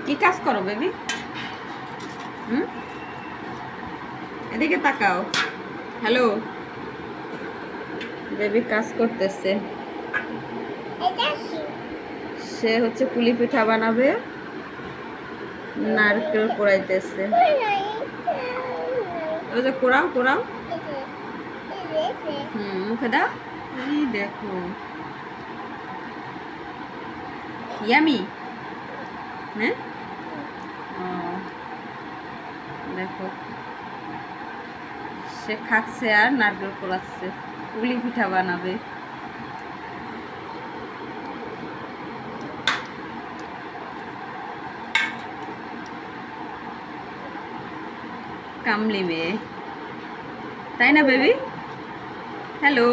কি কাজ করো বেবি? এদিকে তাকাও। হ্যালো, বেবি কাজ করতেছে। সে হচ্ছে পুলি পিঠা বানাবে, নারকেল কোড়াইতেছে। ওই যে কোড়াও কোড়াও। মুখে দাও। এই দেখো, ইয়ামি। হ্যাঁ, ও দেখো, সে খাচ্ছে আর নারকেল কোড়াচ্ছে, পুলি পিঠা বানাবে। কামলি মেয়ে, তাই না বেবি? হ্যালো।